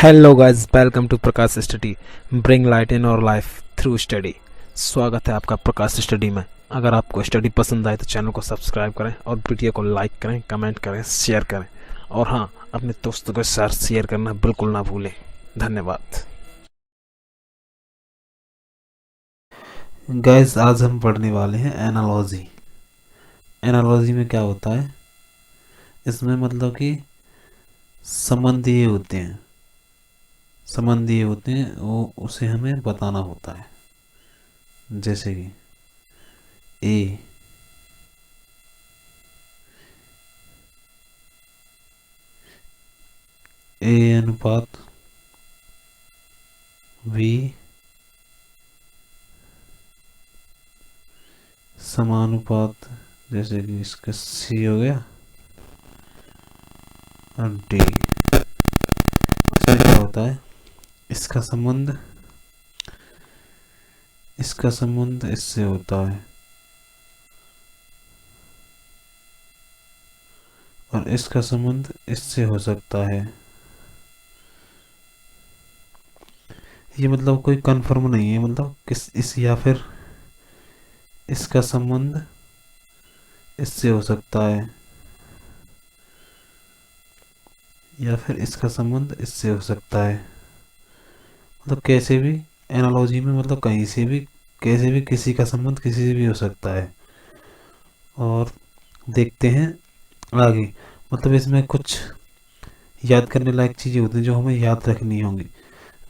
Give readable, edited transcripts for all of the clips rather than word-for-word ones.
Hello guys, welcome to Prakash study. Bring light in और life through study. स्वागत है आपका प्रकाश स्टडी में। अगर आपको स्टडी पसंद आए तो चैनल को सब्सक्राइब करें और वीडियो को लाइक करें, कमेंट करें, शेयर करें और हाँ, अपने दोस्तों के साथ शेयर करना बिल्कुल ना भूलें। धन्यवाद। गाइस, आज हम पढ़ने वाले हैं एनालॉजी। एनालॉजी में क्या होता है, इसमें मतलब कि संबंध ये होते हैं, वो उसे हमें बताना होता है। जैसे कि ए ए अनुपात बी समानुपात, जैसे कि इसका सी हो गया और डी। इसमें क्या होता है, इसका संबंध इससे होता है और इसका संबंध इससे हो सकता है। ये मतलब कोई कंफर्म नहीं है, मतलब किस इस या फिर इसका संबंध इससे हो सकता है या फिर इसका संबंध इससे हो सकता है। मतलब कैसे भी एनालॉजी में, मतलब कहीं से भी, कैसे भी किसी का संबंध किसी से भी हो सकता है। और देखते हैं आगे। मतलब इसमें कुछ याद करने लायक चीज़ें होती हैं जो हमें याद रखनी होंगी,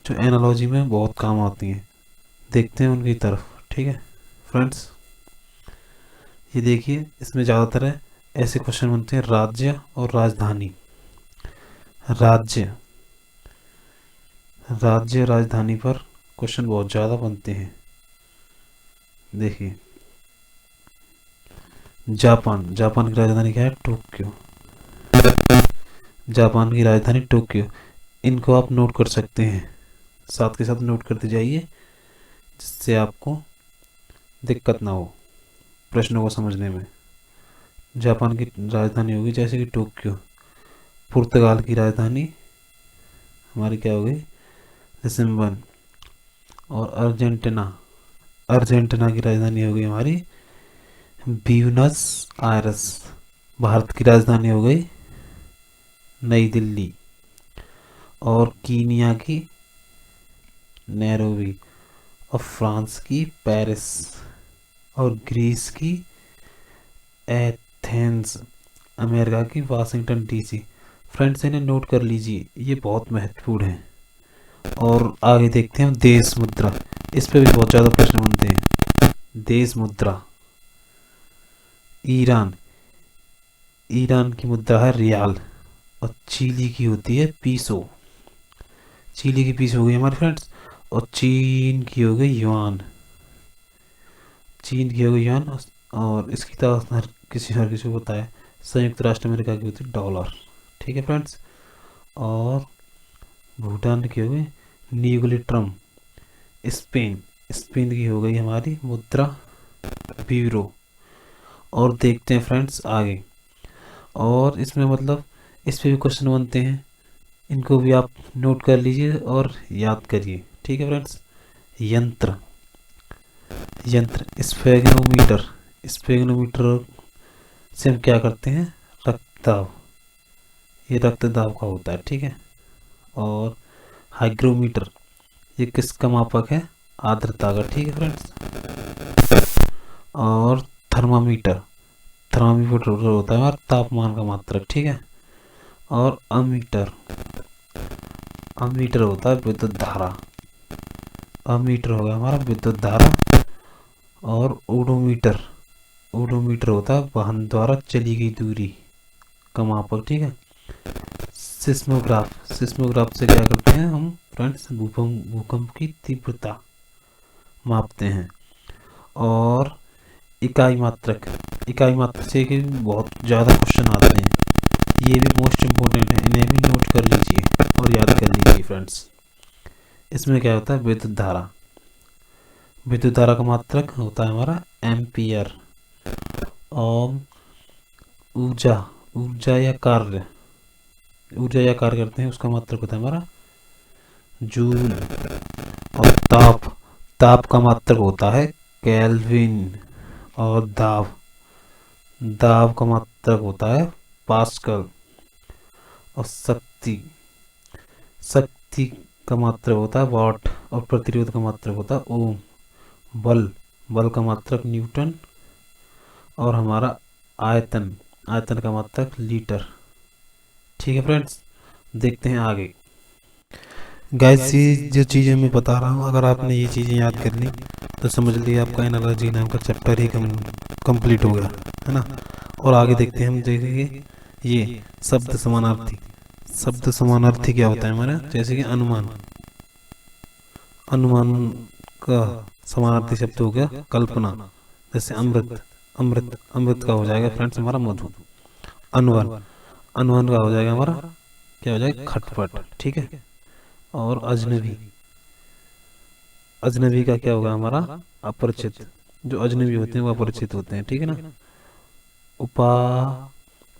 जो एनालॉजी में बहुत काम आती हैं। देखते हैं उनकी तरफ। ठीक है फ्रेंड्स, ये देखिए, इसमें ज़्यादातर है ऐसे क्वेश्चन बनते हैं, राज्य और राजधानी। राज्य राजधानी पर क्वेश्चन बहुत ज़्यादा बनते हैं। देखिए, जापान की राजधानी क्या है? टोक्यो। जापान की राजधानी टोक्यो। इनको आप नोट कर सकते हैं, साथ के साथ नोट करते जाइए, जिससे आपको दिक्कत ना हो प्रश्नों को समझने में। जापान की राजधानी होगी जैसे कि टोक्यो। पुर्तगाल की राजधानी हमारी क्या होगी? लिस्बन। और अर्जेंटीना की राजधानी होगी हमारी ब्यूनस आयरस। भारत की राजधानी हो गई नई दिल्ली। और कीनिया की नैरोबी। और फ्रांस की पेरिस। और ग्रीस की एथेंस। अमेरिका की वाशिंगटन डीसी। फ्रेंड्स, इन्हें नोट कर लीजिए, ये बहुत महत्वपूर्ण है। और आगे देखते हैं हम देश मुद्रा। इस पे भी बहुत ज़्यादा प्रश्न बनते हैं। देश मुद्रा। ईरान ईरान की मुद्रा है रियाल। और चिली की होती है पीसो। चिली की पीसो हो गई हमारे फ्रेंड्स। और चीन की हो गई युआन। और इसकी तो हर किसी को पता है, संयुक्त राष्ट्र अमेरिका की होती है डॉलर। ठीक है फ्रेंड्स। और भूटान की हो गई न्यूग्लिट्रम। स्पेन की हो गई हमारी मुद्रा ब्यूरो। और देखते हैं फ्रेंड्स आगे। और इसमें मतलब इस पे भी क्वेश्चन बनते हैं, इनको भी आप नोट कर लीजिए और याद करिए। ठीक है फ्रेंड्स। यंत्र स्फेगनोमीटर। स्फेगनोमीटर से हम क्या करते हैं? रक्तदाब। ये रक्तदाब का होता है। ठीक है। और हाइग्रोमीटर, ये किसका मापक है? आर्द्रता का। ठीक है फ्रेंड्स। और थर्मामीटर होता है हमारा तापमान का मात्रक। ठीक है। और अमीटर होता है विद्युत धारा। अमीटर होगा हमारा विद्युत धारा। और ओडोमीटर होता है वाहन द्वारा चली गई दूरी का मापक। ठीक है। सिस्मोग्राफ से क्या करते हैं हम फ्रेंड्स? भूकंप की तीव्रता मापते हैं। और इकाई मात्रक से कि बहुत ज़्यादा क्वेश्चन आते हैं, ये भी मोस्ट इम्पोर्टेंट है, इन्हें भी नोट कर लीजिए और याद कर लीजिए फ्रेंड्स। इसमें क्या होता है? विद्युत धारा का मात्रक होता है हमारा एम्पियर। और ऊर्जा ऊर्जा या कार्य करते हैं, उसका मात्रक होता है हमारा जूल। और ताप, ताप का मात्रक होता है केल्विन। और दाब, दाब का मात्रक होता है पास्कल। और शक्ति, शक्ति का मात्रक होता है वाट। और प्रतिरोध का मात्रक होता है ओम। बल, बल का मात्रक न्यूटन। और हमारा आयतन, आयतन का मात्रक लीटर। ठीक है फ्रेंड्स, देखते हैं आगे। गाइस, ये जो चीज़ें मैं बता रहा हूँ, अगर आपने ये चीज़ें याद कर ली तो समझ लीजिए आपका एनालॉजी नाम का चैप्टर ही कंप्लीट हो गया, है ना। और आगे देखते हैं, हम देखेंगे ये शब्द समानार्थी। शब्द समानार्थी क्या होता है हमारा, जैसे कि अनुमान, अनुमान का समानार्थी शब्द हो गया कल्पना। जैसे अमृत, अमृत, अमृत का हो जाएगा फ्रेंड्स हमारा मधु। अनुवन, अनुवन का हो जाएगा हमारा क्या हो जाएगा, खटपट। ठीक है। और अजनबी, अजनबी का क्या होगा हमारा, अपरिचित। जो अजनबी होते हैं वो अपरिचित होते हैं। ठीक है ना। उपा,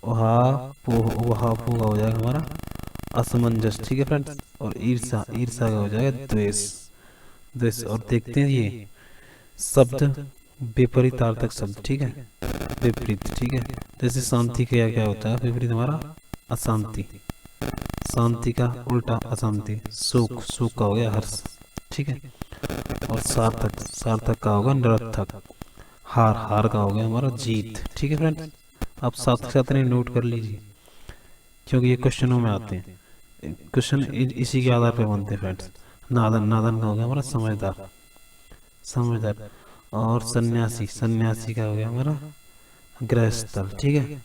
वहा, वहा पू का हो जाएगा हमारा असमंजस। ठीक है फ्रेंड्स। और ईर्षा, ईर्षा का हो जाएगा द्वेष, द्वेष। और देखते हैं ये शब्द विपरीतार्थक शब्द। ठीक है, विपरीत। ठीक है। जैसे शांति का क्या होता है विपरीत हमारा, अशांति। शांति का उल्टा अशांति, सुख, सुख का हो गया हर्ष। ठीक है। और सार्थक, सार्थक का होगा निरर्थक। हार, हार का हो गया हमारा जीत। ठीक है फ्रेंड्स, आप साथ साथ नहीं नोट कर लीजिए, क्योंकि ये क्वेश्चनों में आते हैं। क्वेश्चन इसी के आधार पर बनते हैं फ्रेंड्स। नादन, नादन का हो गया हमारा समझदार, समझदार। और सन्यासी, सन्यासी का हो गया हमारा गृहस्थल। ठीक है।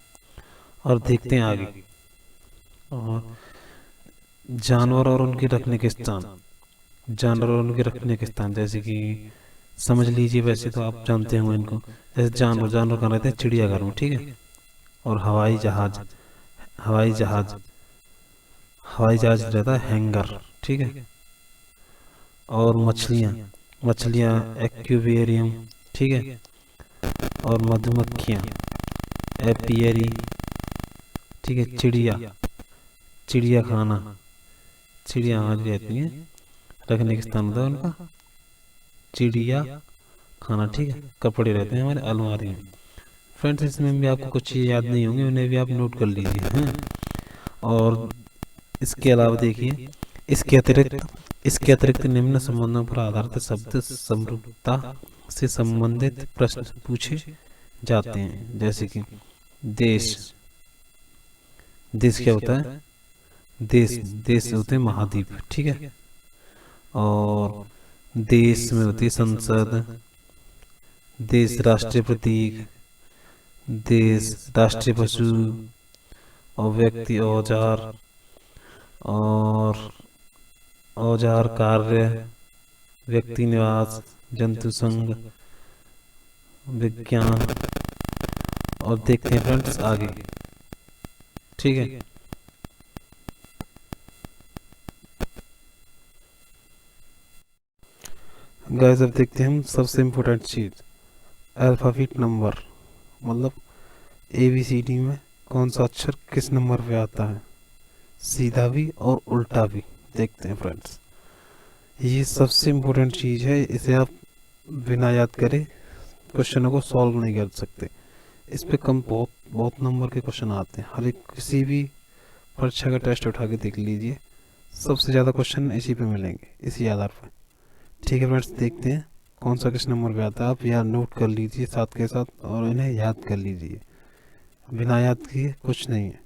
और देखते हैं आगे। और जानवर और उनके रखने के स्थान, जानवर और उनके रखने के स्थान, जैसे कि समझ लीजिए, वैसे तो आप जानते होंगे इनको। जैसे जानवर, जानवर कहाँ रहते हैं, चिड़ियाघर में। ठीक है। और हवाई जहाज, हवाई जहाज, हवाई जहाज रहता है हैंगर। ठीक है। और मछलियाँ, मछलियाँ एक्वेरियम। ठीक है। और मधुमक्खियाँ एपियरी। ठीक है। चिड़िया, चिड़िया खाना, चिड़िया हमारी रहती हैं, रखने के स्थान होता है उनका चिड़िया खाना। ठीक है। कपड़े रहते हैं हमारे अलमारी में। फ्रेंड्स, इसमें भी आपको कुछ चीज़ याद नहीं होंगी, उन्हें भी आप नोट कर लीजिए हैं। और इसके अलावा देखिए, इसके अतिरिक्त निम्न संबंधों पर आधारित शब्द समरूपता से संबंधित प्रश्न पूछे जाते हैं। जैसे कि देश, देश क्या होता है, देश, देश होते हैं महाद्वीप। ठीक है। और देश में होती है संसद, देश राष्ट्रीय प्रतीक, देश राष्ट्रीय पशु, और व्यक्ति औजार, और औजार कार्य, व्यक्ति निवास, जंतु संघ, विज्ञान। और देखते हैं फ्रेंड्स आगे। ठीक है। गाइस, अब देखते हैं हम सबसे इम्पोर्टेंट चीज, अल्फाबेट नंबर, मतलब ABCD में कौन सा अक्षर किस नंबर पे आता है, सीधा भी और उल्टा भी। देखते हैं फ्रेंड्स, ये सबसे इम्पोर्टेंट चीज है, इसे आप बिना याद करे क्वेश्चनों को सॉल्व नहीं कर सकते। इस पे कम बहुत बहुत नंबर के क्वेश्चन आते हैं। हर एक किसी भी परीक्षा का टेस्ट उठा के देख लीजिए, सबसे ज़्यादा क्वेश्चन इसी पे मिलेंगे, इसी आधार पर। ठीक है फ्रेंड्स, देखते हैं कौन सा किस नंबर पे आता है। आप याद नोट कर लीजिए साथ के साथ, और इन्हें याद कर लीजिए, बिना याद किए कुछ नहीं है।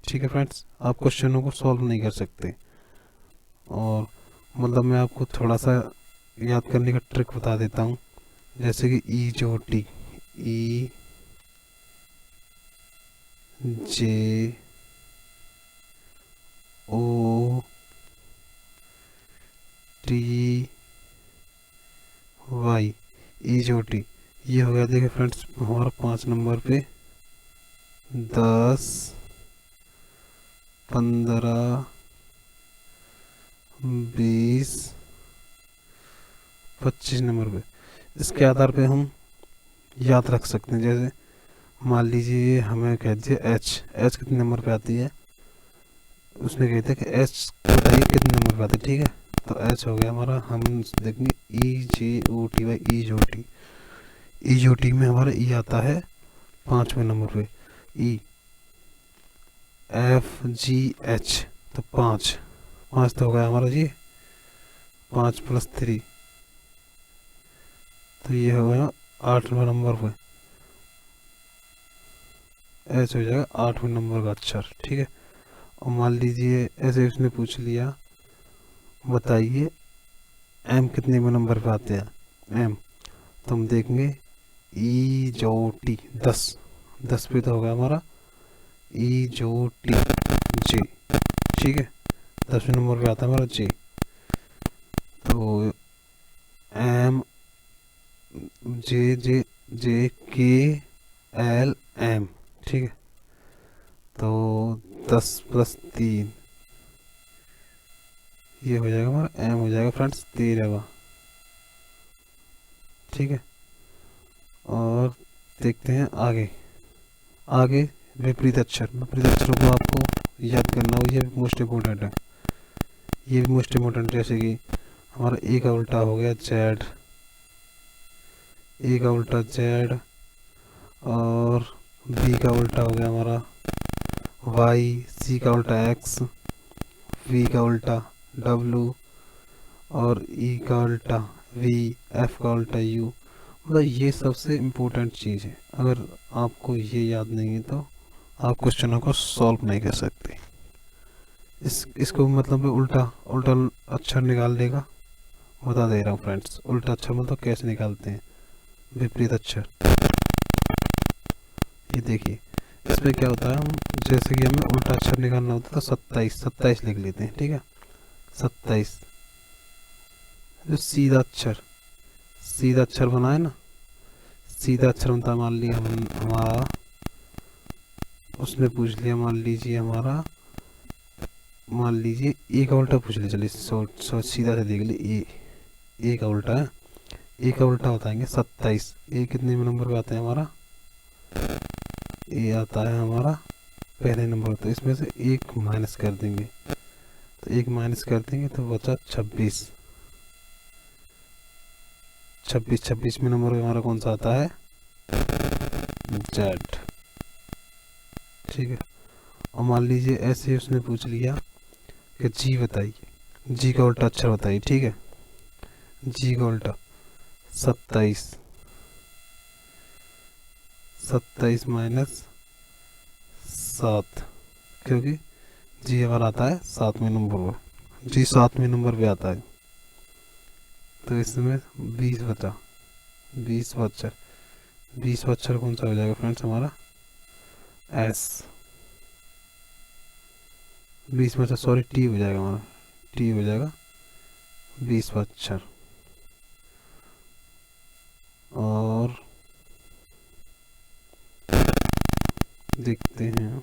ठीक है फ्रेंड्स, आप क्वेश्चनों को सॉल्व नहीं कर सकते। और मतलब मैं आपको थोड़ा सा याद करने का ट्रिक बता देता हूँ। जैसे कि ई जो टी, ई जे ओ टी वाई, ई जो टी, ये हो गया। देखिए फ्रेंड्स, हमारा 5 नंबर पे 10, 15, 20, 25 नंबर पे। इसके आधार पे हम याद रख सकते हैं। जैसे मान लीजिए हमें कह दिए एच, एच कितने नंबर पे आती है, उसने कह दिया कि एच बताइए कितने नंबर पे आती है। ठीक है, तो एच हो गया हमारा। हम देखेंगे EJOT बाई EJOT। EJOT में हमारा ई आता है 5वें नंबर पे, EFGH, तो 5 तो हो गया हमारा जी 5 + 3, तो ये हो गया 8वें नंबर पे, ऐसे हो जाएगा 8वें नंबर का अक्षर। ठीक है, और मान लीजिए ऐसे उसने पूछ लिया, बताइए M कितने में नंबर पे आते हैं M, तो हम देखेंगे EJOT 10 पे तो होगा हमारा EJOT J। ठीक है, 10वें नंबर पे आता है हमारा J, तो M JJJKLM। ठीक है, तो 10 + 3 ये हो जाएगा हमारा M हो जाएगा फ्रेंड्स 13वां। ठीक है, और देखते हैं आगे विपरीत अक्षरों को आपको याद करना हो, ये भी मोस्ट इम्पोर्टेंट है। ये भी मोस्ट इम्पोर्टेंट, जैसे कि हमारा ए का उल्टा हो गया Z, ए का उल्टा Z, और बी का उल्टा हो गया हमारा Y, सी का उल्टा X, V का उल्टा W, और E का उल्टा V, F का उल्टा U। मतलब ये सबसे इम्पोर्टेंट चीज़ है, अगर आपको ये याद नहीं है तो आप क्वेश्चनों को सॉल्व नहीं कर सकते। इसको मतलब उल्टा अक्षर निकाल देगा, बता दे रहा हूँ फ्रेंड्स। उल्टा अक्षर मतलब कैसे निकालते हैं, विपरीत अक्षर। ये देखिए इसमें क्या होता है, हम जैसे कि हमें उल्टा अक्षर निकालना होता है तो 27 लिख लेते हैं। ठीक है, 27 जो सीधा अक्षर बना है ना, सीधा अक्षर बनता है। मान लिया हमारा उसने पूछ लिया, मान लीजिए ए का उल्टा पूछ लिया। चलिए सीधा से देख लिए, ए का उल्टा है, ए का उल्टा बताएंगे 27। ए कितने में नंबर पे आता है हमारा, ए आता है हमारा पहले नंबर, तो इसमें से 1 माइनस कर देंगे, तो 1 माइनस कर देंगे तो बचा 26। 26 में नंबर हमारा कौन सा आता है, Z। ठीक है, और मान लीजिए ऐसे उसने पूछ लिया कि जी बताइए, जी का उल्टा अक्षर बताइए। ठीक है, जी का उल्टा 27 माइनस 7, क्योंकि जी हमारा आता है 7वें नंबर पर, जी 7वें नंबर पे आता है, तो इसमें 20 बचा। 20 अक्षर कौन सा हो जाएगा फ्रेंड्स हमारा, S। 20 बचा, सॉरी T हो जाएगा हमारा, T हो जाएगा 20 अक्षर। और देखते हैं